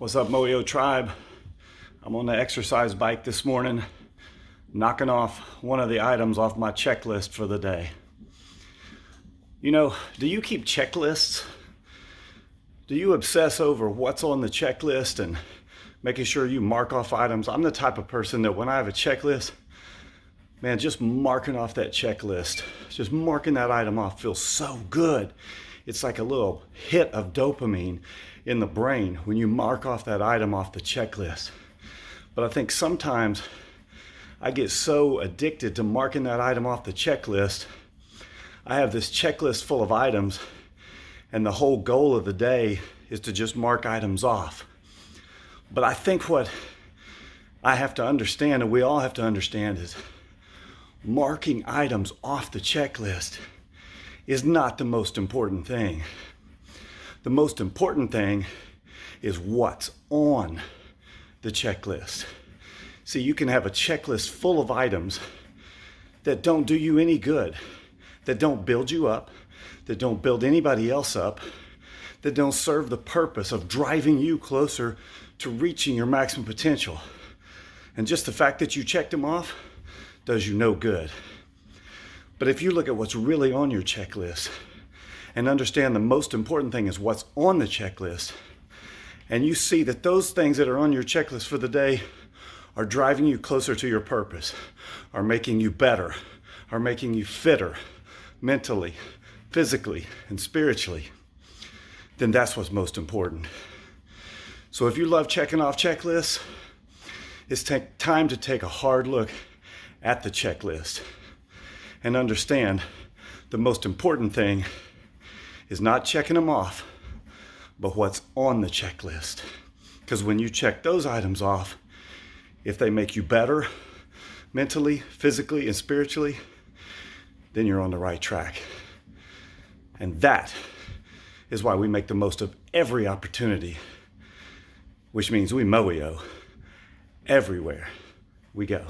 What's up, Moyo Tribe? I'm on the exercise bike this morning, knocking off one of the items off my checklist for the day. You know, do you keep checklists? Do you obsess over what's on the checklist and making sure you mark off items? I'm the type of person that when I have a checklist, man, just marking off that checklist, just marking that item off feels so good. It's like a little hit of dopamine in the brain when you mark off that item off the checklist. But I think sometimes I get so addicted to marking that item off the checklist. I have this checklist full of items, and the whole goal of the day is to just mark items off. But I think what I have to understand, and we all have to understand, is marking items off the checklist is not the most important thing. The most important thing is what's on the checklist. See, you can have a checklist full of items that don't do you any good, that don't build you up, that don't build anybody else up, that don't serve the purpose of driving you closer to reaching your maximum potential. And just the fact that you checked them off does you no good. But if you look at what's really on your checklist and understand the most important thing is what's on the checklist, and you see that those things that are on your checklist for the day are driving you closer to your purpose, are making you better, are making you fitter mentally, physically, and spiritually, then that's what's most important. So if you love checking off checklists, it's time to take a hard look at the checklist and understand the most important thing is not checking them off, but what's on the checklist. Because when you check those items off, if they make you better mentally, physically, and spiritually, then you're on the right track. And that is why we make the most of every opportunity, which means we moyo everywhere we go.